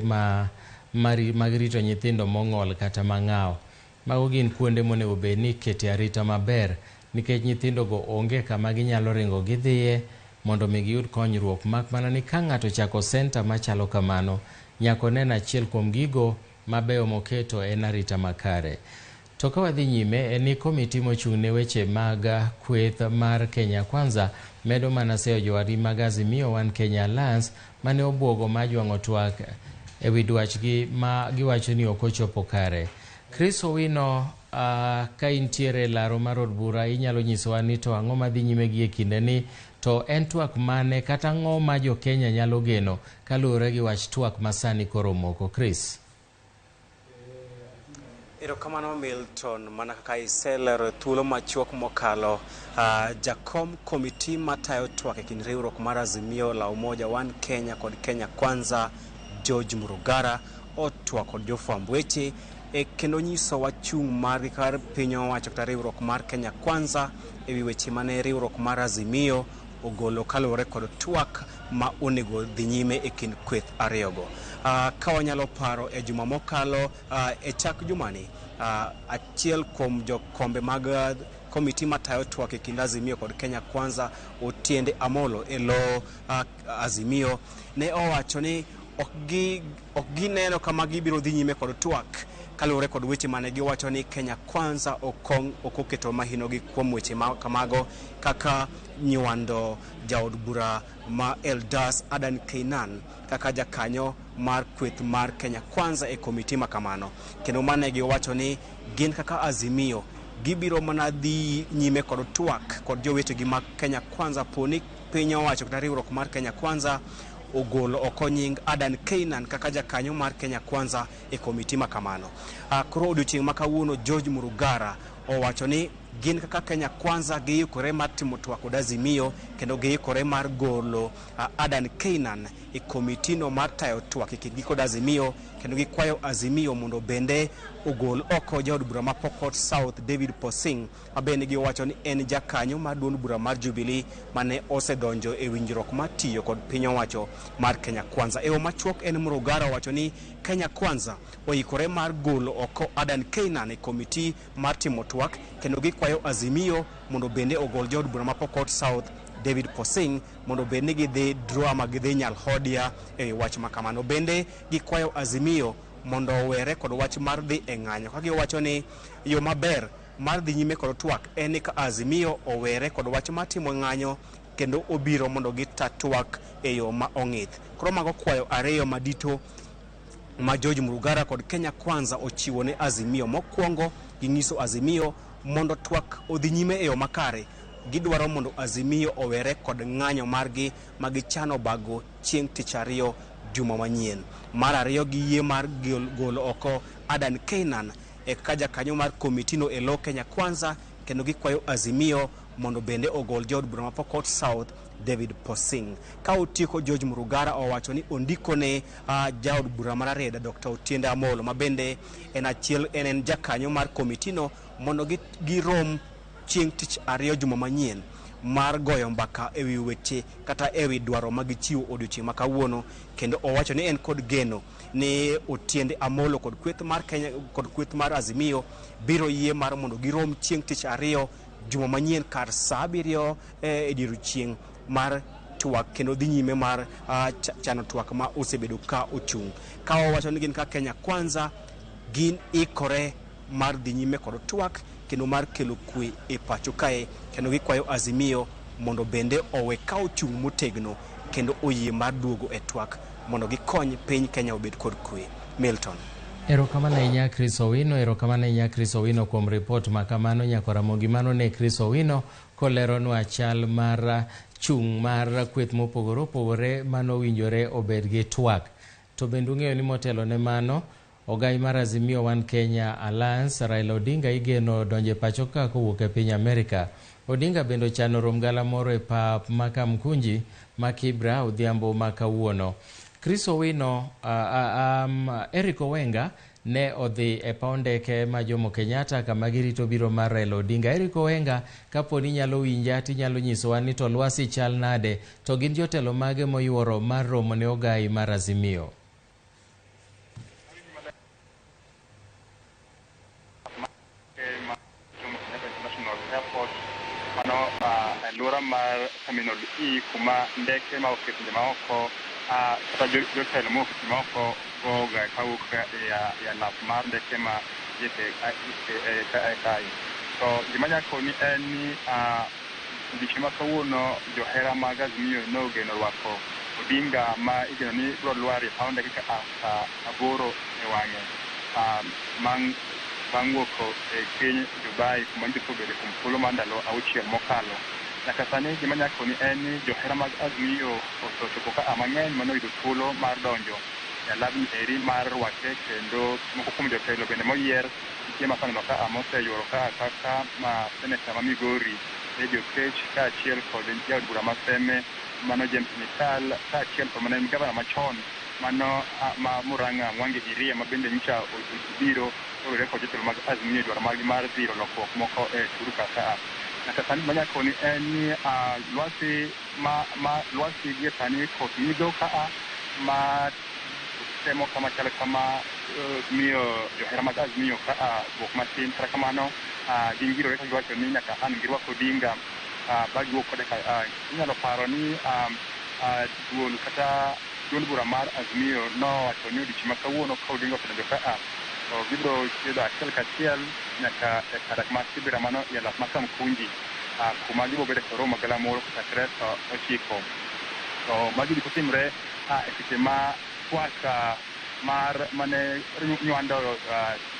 mag rito nyithindo mong'ol kata mang'ao. Mago gin kuonde monego bed ni kete arita maber, nikech nyithindogo onge kama ginyalo ringo gidhiye mondo mi giyud konyruok, mak mana ni ka ng'ato chako senta machalo kamano, nyako neno achiel kuom gigo mabeyo moketo en arita makare. To ka wadhi nyime, ni komiti mochung' ne weche mag kweth mar Kenya Kwanza medo mana seyo jowadgi mag Azimio One Kenya Alliance mane obwogo majwang'o twak e wi dwachgi ma giwacho ni ok ochopo kare. Chris Owino, ka intiere laro mar od bura, inyalo nyisowa ni to ang'o madhi nyime gi e kinde ni, to en twak mane kata ang'o ma jo Kenya nyalo geno kaluwore gi wach twak masani koro moko. Chris? Erokamano Milton, mana kaka iselero thuolo machuok mokalo, jakom komiti matayo twak e kind riwruok mar Azimio la Umoja One Kenya kod Kenya Kwanza George Murugara otwa kod jofwamb weche kendo nyiso wachung' margi kar piny owacho kata riwruok mar Kenya Kwanza ewi weche mane riwruok mar Azimio ogolo kaluwore kod twak ma onego dhi nyime e kind kweth ariyogo. Ka wanyalo paro e juma mokalo e chak jumani, achiel kuom jokombe mag komiti matayo twak e kind Azimio kod Kenya Kwanza Otiende Amolo e lo Azimio ne owacho ni ok gineno kama gibiro dhi nyime kod twak kaluwore kod weche mane giwacho ni Kenya Kwanza okoketo mahinogi kuom weche kamago kaka nywando jaod bura ma Eldas Adan Keynan kaka jakanyo mar kweth mar Kenya Kwanza e komiti makamano. Kendo mane giwacho ni gin kaka Azimio gibiro mana dhi nyime kod twak kod jowetegi mag Kenya Kwanza poni piny owacho kata riwruok mar Kenya Kwanza ogolo oko nying Adan Keynan kaka jakanyo mar Kenya Kwanza e komiti makamano. Koro odiochieng' ma kawuono George Murugara owacho ni gin kaka Kenya Kwanza giikore mar timo twak kod Azimio kendo giikore mar golo Adan Keynan e komitino mar tayo twak e kindgi kod Azimio, kendo gikwayo Azimio mondo bende ogol oko jaod bura ma Pokot South David Posing ma bende giwacho ni en jakanyo mar duond bura mar Jubilee mane osedonjo e winjruok mar tiyo kod piny owacho mar Kenya Kwanza. Eyo machuok en Murugara owacho ni Kenya Kwanza oikore mar golo oko Adan Keynan e komiti mar timo twak, kendo gikwayo Azimio mondo bende ogol jaod bura ma Pokot South David Posing mondo bende gidhi drama gidhi Nyalhodia e wach makamano. Bende gikwayo Azimio mondo owere kod wach mar dhi e ng'anyo, ka giwacho ni yo maber mar dhi nyime kod twak en ka Azimio owere kod wach mar timo ng'anyo kendo obiro mondo gita twak e yo ma ong'ith. Koro mago kwayo ariyo madito ma George Murugara kod Kenya Kwanza ochiwo ne Azimio. Mokwongo ging'iso Azimio mondo twak odhi nyime e yo makare. Gidwaro mondo Azimio owere kod ng'anyo margi magichano bago chieng' tich ariyo juma manyien. Mar ariyo giyie mar golo oko Adan Keynan e kaka jakanyo mar komitino e lo Kenya Kwanza, kendo gikwayo Azimio mondo bende ogol jaod bura ma Pokot South David Posing. Ka otieko, George Murugara owacho ni ondiko ne jaod bura mar Reda Dr. Otiende Amolo ma bende en jakanyo mar komitino mondo girom chieng' tich ariyo juma manyien mar goyo mbaka ewi weche kata ewi dwaro magichiwo odiochieng' ma kawuono, kendo owacho ni en kod geno ni Otiende Amolo kod kweth mar Kenya kod kweth mar Azimio biro yie mar mondo girom chieng' tich ariyo juma manyien kar saa 7 e odiechieng' mar twak, kendo dhi nyime mar chano twak ma osebedo ka ochung'. Ka owacho ni gin ka Kenya Kwanza gin ikore mar dhi nyime kod twak kendo mar kelo kwe e pacho kae, kendo gikwayo Azimio mondo bende owe ka ochung' motegno kendo oyie mar duogo e twak mondo gikony piny Kenya obed kod kwe. Milton. Erokamano ahinya Chris Owino, erokamano ahinya Chris Owino kuom report makamano. Nyako Ramogi mano ne Chris Owino koleronwa chal mar chung' mar kweth mopogore opogore mano winjore obed gi twak. To bende ung'eyo ni motelo ne mano, ogai mar Azimio One Kenya Alliance Raila Odinga igeno donje pacho ka kowuok e piny Amerika. Odinga bendo chano rom gala moro e pap Makamkunji ma Kibra odhiambo ma kawuono. Chris Owino, Eric Owenga ne odhi e paw ndeke ma Jomo Kenyatta kama girito biro mar Raila Odinga. Eric Owenga, kaponi nyalo winja tinyalo nyisowa ni to lwasi chal nade, to gin jotelo mage moyuoro mar romo ne ogai mar Azimio? Lura mar terminal E kuma ndeke ma oketinde ma oko kata jotelo ma oketinde ma oko goga kawuok ya lap mar ndeke ma yete kai. To gima nyako ni en ni odiochieng' ma kawuono johera mag Azimio nogeno rwako Odinga ma igeno ni biro lwar e paw ndeke ka 8 e wang'e bang' wuok e piny Dubai kuma ndiko bedo kuom thuolo mar ndalo 6 mokalo. Nyaka sani gima nyako ni en ni johera mag Azimio osechopo ka mang'eny manoyudo thuolo mar donjo e labni eri mar rwake, kendo moko kuom jotelo bende moyier nitie masaneno ka moseyuoro ka kaka seneta ma Migori Eddie Okech kaachiel kod jaod bura ma Seme mano James Mikal kaachiel kod mana gavana machon mano ma Murang'a Mwangi Iria mabende nyicha biro ore ko jotelo mag Azimio dwaro mar biro lokruok moko e turuka ka kata sani manya koni en lwasi gie sani koth mido ka ma temo kama chalo kama miyo johera mag Azimio ka bok matin kata kamano gingirore ka giwacho ni nyaka an girwako dinga bagiwuok kode ka inyalo paro ni duol kata duol bura mar Azimio nowacho ni odiochieng' ma kawuono ka odinga osedonjo ka to gibiro chiedho achiel kachiel nyaka e kadak mar Kibera mano e alap ma Kamkunji kuma gibiro bedo koro magalamoro chakre ochiko to magi giko timre e seche ma twak mar mane nywando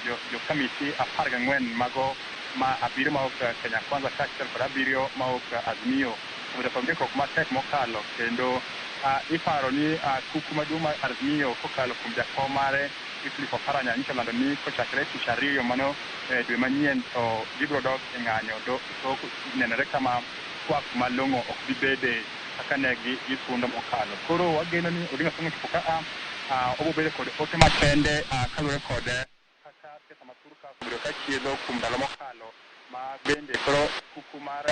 jo kamiti 14 mago ma abiriyo maok Kenya Kwanza kaachiel kod abiriyo maok Azimio obedo kod ndikruok matek mokalo kendo iparo ni kuku maduong' mar Azimio kokalo kuom jakom mare Iflipo Paranya nyiso lando ni kochakre tich ariyo mano dwe manyien to gibiro dok e ng'anyo to nenore kama twak malong'o ok bi bede kaka ne gisundo mokalo. Koro wageno ni Odinga Songo chopo ka obo bedo kod ote makende kaluwore kod kaka pesa maturka obedo ka chiedho kuom ndalo mokalo ma bende koro kuku mar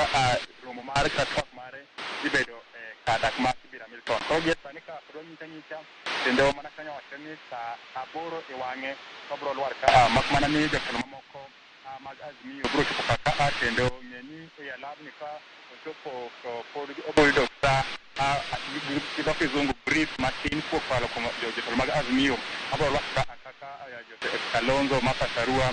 romo mar twak mare dhi bedo kadak mar Kibera Milton. Koro gie sani ka pod wanyicha kendo mana kanyo wacho ni saa 8 e wang'e wabiro lwar ka mak mana ni jotelo mamoko mag Azimio biro chopo ka kendo ng'e ni e alabni ka ochopo to pod obiro dok sa gidho kizungu brief matin kokalo kuom jotelo mag Azimio abiro lwar ka kaka Kalonzo Martha Karua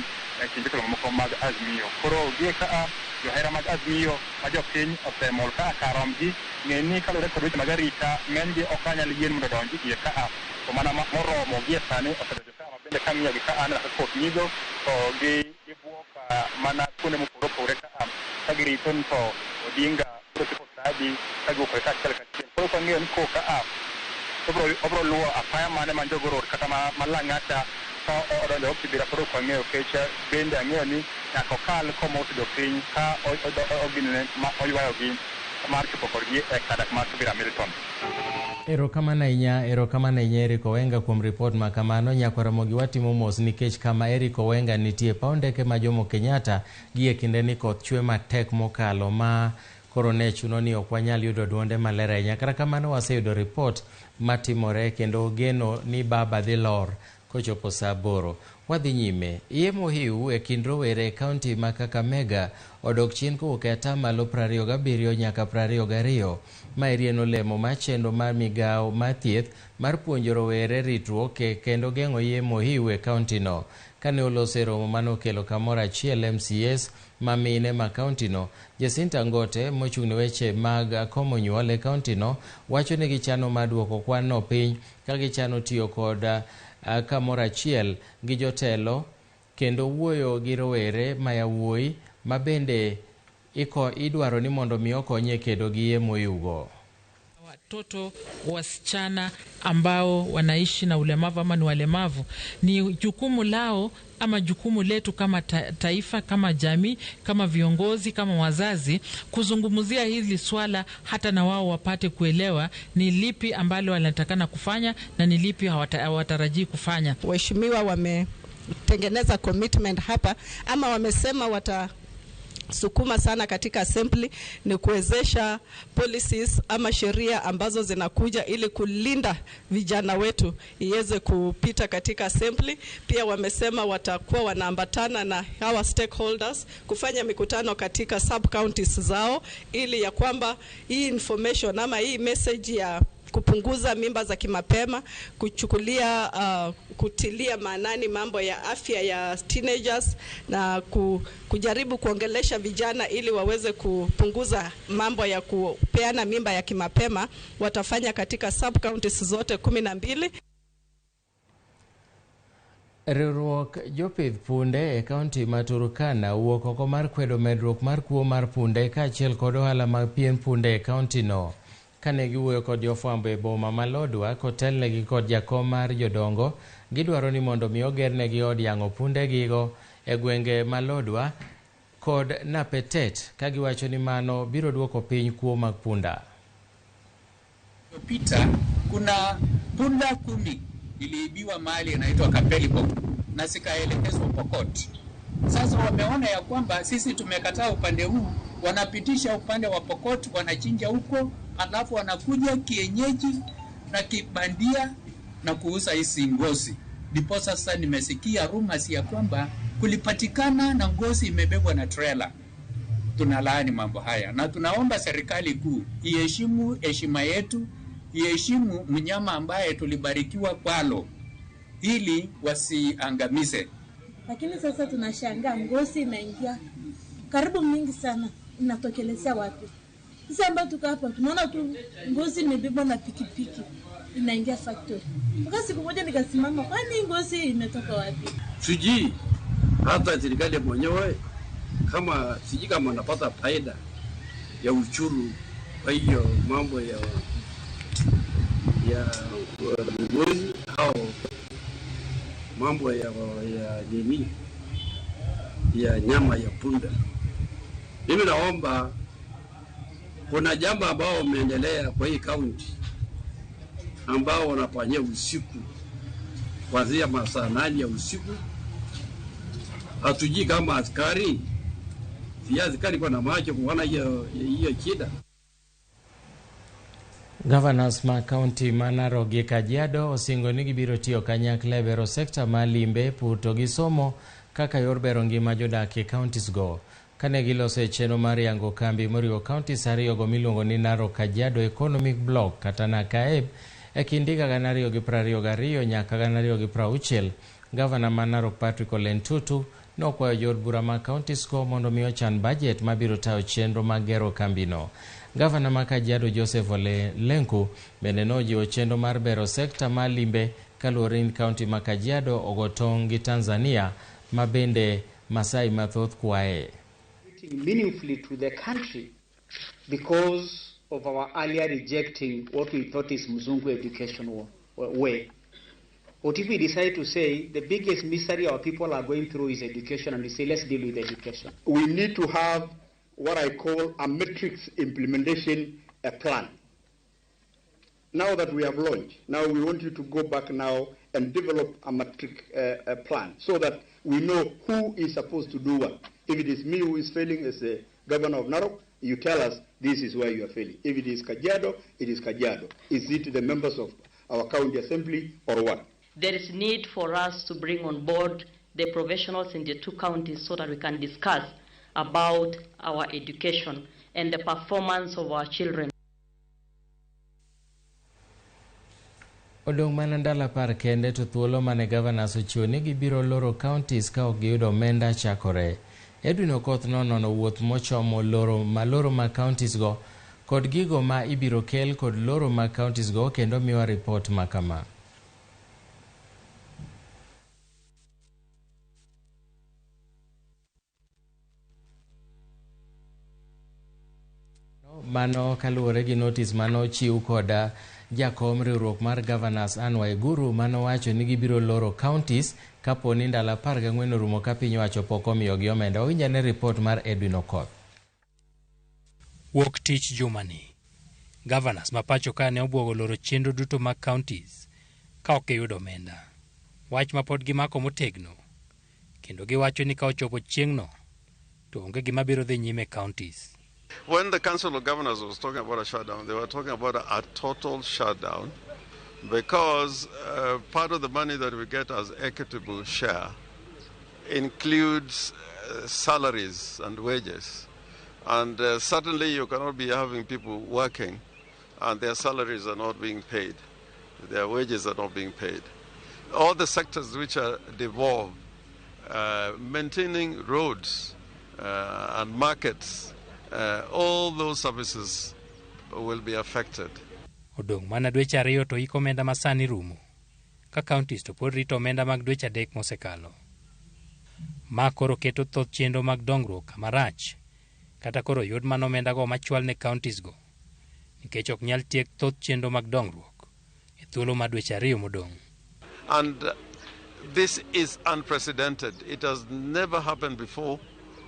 kendo jotelo mamoko mag Azimio. Koro gie ka johera mag Azimio ma jopiny osemol ka karomgi ng'e ni kaluwore kod weche mag arita ng'enygi ok anyal yien mondo donji iye ka to mana moromo gie sani osedonjo ka mabende ka ng'iyogi ka an kaka koth nyigo to gibuok mana kuonde mopogore opogore ka girito ni to Odinga biro chopo sa adi ka giwuokore kaachiel kachiel. Koro kang'iyo ni koka obiro luwo apaya mane ma Njogoror kata ma Lang'ata ka odonjo Kibera. Koro kang'iyo kech bende ang'eyo ni nyaka okal komotedo piny ka oginene ma oywayogi mar chopo kodgi e kadak mar Kibera Milton. Erokamano ahinya Eric Owenga kuom ripot ma kamano. Nyaka Ramogi watimo mos nikech kama Eric Owenga nitie paw ndeke ma Jomo Kenyatta gi e kinde ni koth chwe matek mokalo ma koro ne chuno ni ok wanyal yudo duonde maler ahinya. Kata kamano waseyudo ripot matimore kendo geno ni baba dhi lor kochopo saa 8. Wadhi nyime. Iye mohiu e kind rowere kaunti ma Kakamega odok chien kowuok e atamalo 27 nyaka 22. Ma en olemo mar chenro mar migawo mar thieth mar puonjo rowere ritruok kendo geng'o iye mohiu e kaunti no. Kane olose romo manokelo kamoro achiel MCS ma mine ma kaunti no, Jacinta Ngote mochung' ne weche mag komo nyuol e kaunti no wacho ni gichano mar duoko kwan no piny ka gichano tiyo kod kamoro achiel gi jotelo kendo wuoyo gi rowere ma yawuoyi ma bende idwaro ni mondo mi okonye kedo gi iye mohiugo. Watoto wasichana ambao wanaishi na ulemavu ama ni walemavu, ni jukumu lao ama jukumu letu kama taifa, kama jamii, kama viongozi, kama wazazi kuzungumzia hili swala, hata na wao wapate kuelewa ni lipi ambalo wanatakana kufanya na ni lipi hawatarajii kufanya. Waheshimiwa wametengeneza commitment hapa ama wamesema sukuma sana katika assembly ni kuwezesha policies ama sheria ambazo zinakuja ili kulinda vijana wetu iweze kupita katika assembly. Pia wamesema watakuwa wanaambatana na hawa stakeholders kufanya mikutano katika sub counties zao ili ya kwamba hii information ama hii message ya kupunguza mimba za kimapema, kutilia maanani mambo ya afya ya teenagers na kujaribu kuongelesha vijana ili waweze kupunguza mambo ya kupeana mimba ya kimapema, watafanya katika sub counties zote 12. Riwruok jopith punde e kaunti ma Turkana wuok oko mar kwedo medruok mar kuo mar punde kaachiel kod ohala mag pien punde e kaunti no. Kane giwuoyo kod jofwambo e boma ma Lodwar kotelnegi kod jakom mar jodongo, gidwaro ni mondo mi ogernegi od yang'o punde gigo e gwenge ma Lodwar kod Napetet, ka giwacho ni mano biro duoko piny kuo mag punda. Peter kuna punda 10 iliibiwa mahali inaitwa Kapelibo na zikaelekezwa Pokot. Sasa wameona ya kwamba sisi tumekataa upande huu, wanapitisha upande wa Pokot, wanachinja huko, alafu wanakuja kienyeji na kibandia na kuuza hizi ngozi. Ndipo sasa nimesikia rumors ya kwamba kulipatikana na ngozi imebebwa na trailer. Tunalaani mambo haya na tunaomba serikali kuu iheshimu heshima yetu, iheshimu mnyama ambaye tulibarikiwa kwalo ili wasiangamize. Lakini sasa tunashangaa ngozi inaingia karibu mingi sana, inatokelezea wapi? Sisi ambao tuko hapa tunaona tu ngozi imebebwa na pikipiki inaingia factory. Mpaka siku moja nikasimama, kwani ngozi imetoka wapi? Sijui hata serikali mwenyewe kama sijui kama wanapata faida ya uchuru kwa hiyo mambo ya ngozi au mambo ya nini ya nyama ya punda. Mimi naomba kuna jambo ambao umeendelea kwa hii kaunti ambao wanafanyia usiku kuanzia masaa 8 ya usiku. Hatujui kama askari kwa na macho kuona hiyo shida. Governors ma county manaro gi Kajiado osingo ni gibiro tiyo kanyakla e bero sekta ma limbe, pur to gi somo kaka yor bero ngima jodak e counties go. Kane giloso chenro mar yango kambi moriwo counties ariyogo miluongo ni Narok Kajiado Economic Block kata NACAEB e kind higa 2022 nyaka 2060, Gavana ma Narok Patrick Ole Ntutu nokwayo jod bura ma counties go mondo mi ochan budget mabiro tayo chenro mag gero kambino. Gavana ma Kajiado Joseph Ole Lenku bende nojiwo chenro mar bero sekta ma limbe kaluwore ni kaunti ma Kajiado ogotong' gi Tanzania ma bende Masai mathoth kwae. Meaningfully to the country because of our earlier rejecting what we thought is Mzungu education way. What if we decide to say the biggest misery our people are going through is education, and we say let's deal with education? We need to have what I call a matrix implementation plan. Now that we have launched, now we want you to go back now and develop a matrix plan so that we know who is supposed to do what. If it is me who is failing as a governor of Narok, you tell us this is where you are failing. If it is Kajiado, it is Kajiado. Is it the members of our county assembly or what? There is need for us to bring on board the professionals in the 2 counties so that we can discuss about our education and the performance of our children. Odong' mana ndalo 10 kende to thuolo mane governors ochiwo ni gibiro loro counties ka ok giyudo omenda chakore. Edwin Okoth nonono wuoth mochomo loro ma counties go kod gigo ma ibiro kel kod loro ma counties go kendo miwa report makama. Mano kaluwore gi notice mano chiw koda jakom riwruok mar governors Anne Waiguru mano wacho ni gibiro loro counties kapo ni ndalo 14 orumo ka piny wacho pok omiyogi omenda. Owinjane report mar Edwin Okoth. Wuok tich jumani, governors ma pacho ka ne obwogo loro chenro duto mag counties ka ok giyudo omenda. Wach ma pod gimako motegno kendo giwacho ni ka ochopo chieng'no to onge gima biro dhi nyime counties. When the Council of Governors was talking about a shutdown, they were talking about a total shutdown because part of the money that we get as equitable share includes salaries and wages. And certainly you cannot be having people working and their salaries are not being paid. Their wages are not being paid. All the sectors which are devolved, maintaining roads and markets, all those services will be affected. Odong' mana dweche 2 to iko omenda masani rumo ka counties to pod rito omenda mag dweche 3 mosekalo. Ma koro keto thoth chenro mag dongruok marach kata koro yud mana omenda go machwal ne counties go nikech ok nyal tiek thoth chenro mag dongruok e thuolo ma dweche 2 modong'. And this is unprecedented. It has never happened before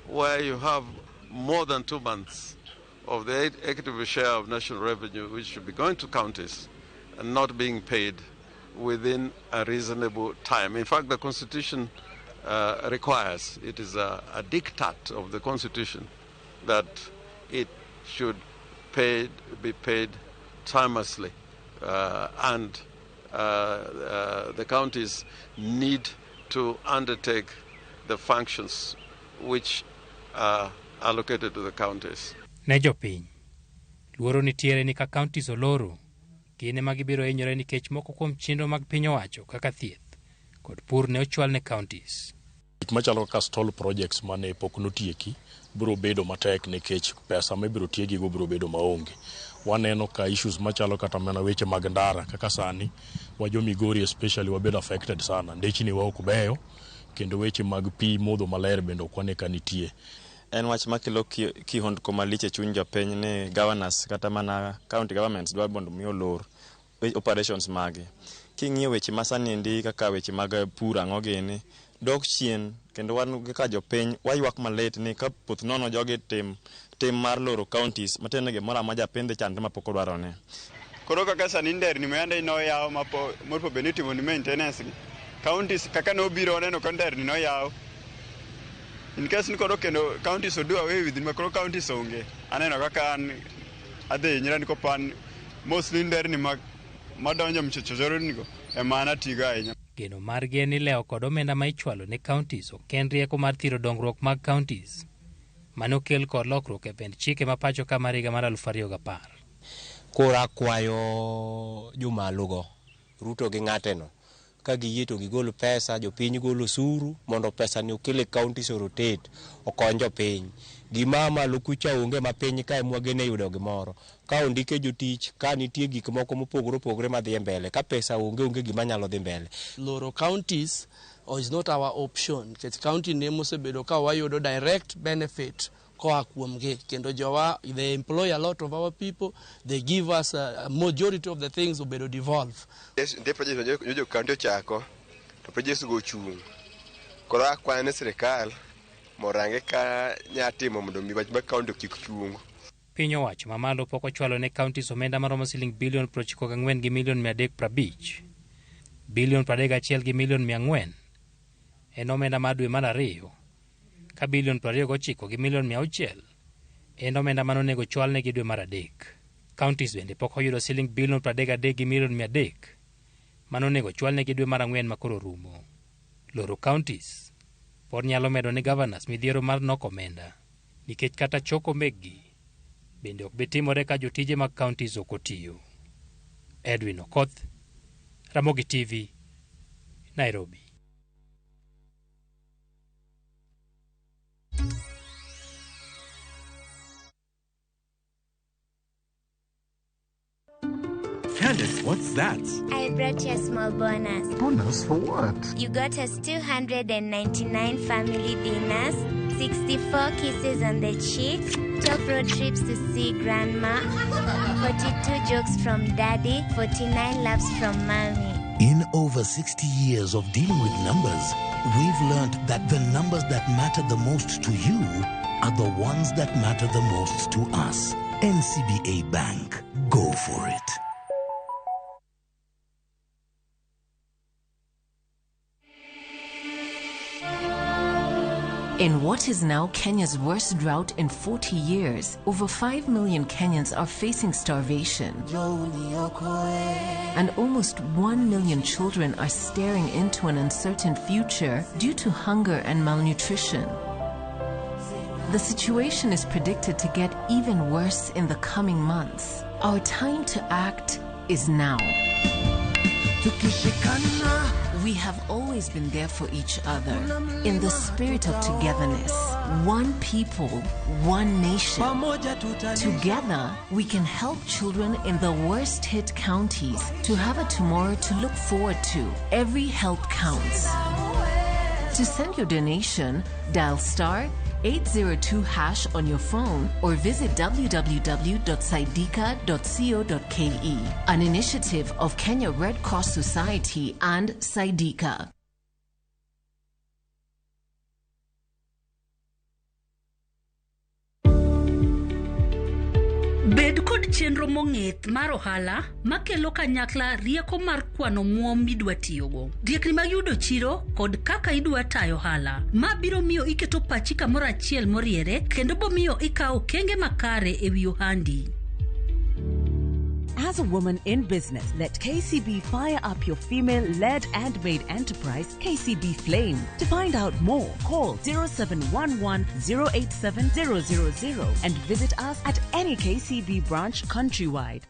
where you have more than 2 months of the equitable share of national revenue which should be going to counties not being paid within a reasonable time. In fact, the Constitution requires, it is a diktat of the Constitution, that it should be paid timelessly, and the counties need to undertake the functions which are allocated to the counties. Ne jopiny, luoro nitiere ni ka counties oloro, gine ma gibiro hinyore nikech moko kuom chenro mag piny owacho kaka thieth kod pur ne ochwal ne counties. Gik machalo kaka stall projects mane pok notieki biro bedo matek nikech pesa ma ibiro tiegigo biro bedo maonge. Waneno ka issues machalo kata mana weche mag ndara kaka sani wajo Migori especially wabedo affected sana. Ndechni wa ok beyo kendo weche mag pi modho maler bende ok wane ka nitie. En wach makelo kihondko malich e chuny jopiny ni governors kata mana county governments dwa mondo mi olor operations mage. King'iyo weche masani ndi kaka weche mag pur ang'o gini dok chien, kendo wan kaka jopiny waywak malit ni ka puth nono jogi tim mar loro counties matene gimoro ma japiny chande mapok odwarone. Koro kaka sani nderni mayande noyaw morpo bende itimo ni maintenance gi counties kaka nobiro neno ka nderni noyaw. In case ni koro kendo counties do away with ma koro counties onge, aneno kaka an adhi nyira niko pan mostly nderni madonjo mchochoro nigo emana tiga ahinya. Geno margi en ni leo kod omenda ma ichwalo ne counties ok en rieko mar thiro dongruok mag counties manokel kod lokruok e pend chike ma pacho ka mar higa mar 2010. Koro akwayo jomalogo Ruto gi ng'ateno ka giyie to gigol pesa, jopiny golo osuru mondo pesa ni okele counties rotate okony jopiny. Gima malo kucha onge ma piny kae mwagene yudo gimoro. Ka ondike jotich, ka nitie gik moko mopogore madhi mbele, ka pesa onge gima nyalo dhi mbele. Loro counties is not our option. Ket county ne mosebedo ka wayudo direct benefit koa kuomgi, kendo jowa they employ a lot of our people, they give us a majority of the things obedo devolve. Yes, the project jo county chako to project go chung. Koro akwane sirikal morange ka nyatimo mondo mi wach ba county kik chung. Piny owacho mamalo pok ochwalo ne counties omenda maromo siling bilion 94 gi milion 350, bilion 31 gi milion 400 en omenda mar dwe mar ariyo, ka bilion 29 gi milion 600 en omenda manonego chwal ne gi dwe mar adek. Counties bende pok oyudo siling bilion 33 gi milion 300 manonego chwal ne gi dwe mar ang'wen makoro rumo. Loro counties pod nyalo medo ne governors midhiero mar nok omenda nikech kata choko meggi bende ok bitimore ka jotije mag counties ok otiyo. Edwin Okoth, Ramogi TV, Nairobi. Candace, what's that? I brought you a small bonus. Bonus for what? You got us 299 family dinners, 64 kisses on the cheek, 12 road trips to see grandma, 42 jokes from daddy, 49 laughs from mommy. In over 60 years of dealing with numbers, we've learned that the numbers that matter the most to you are the ones that matter the most to us. NCBA Bank. Go for it. In what is now Kenya's worst drought in 40 years, over 5 million Kenyans are facing starvation. And almost 1 million children are staring into an uncertain future due to hunger and malnutrition. The situation is predicted to get even worse in the coming months. Our time to act is now. We have always been there for each other in the spirit of togetherness. One people, one nation. Together, we can help children in the worst hit counties to have a tomorrow to look forward to. Every help counts. To send your donation, dial *802# on your phone or visit www.saidika.co.ke, an initiative of Kenya Red Cross Society and Saidika. Bed kod chenro mong'ith mar ohala makelo kanyakla rieko mar kwano muom midwa tiyogo, diekni mag yudo chiro kod kaka idwa tayo ohala. Ma biro miyo iketo pachi kamoro achiel moriere kendo bomiyo ikawo kenge makare ewi ohandi. As a woman in business, let KCB fire up your female-led and made enterprise, KCB Flame. To find out more, call 0711-087-000 and visit us at any KCB branch countrywide.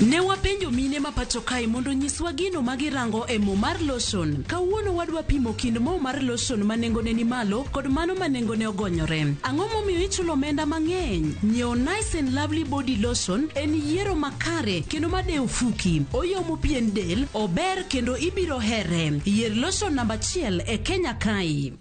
Ne wapenjo mine mapacho kae mondo nyiswa gino magirango e mo mar lotion. Kawuono wadwa pimo kind mo mar lotion manengone ni malo kod mano manengone ogonyore. Ang'o momiyo ichulo omenda mang'eny? Nyiewo Nice and Lovely Body Lotion en yiero makare kendo madewo fuki. Oyomo pien del, ober kendo ibiro here. Yier lotion namba 1 e Kenya kae.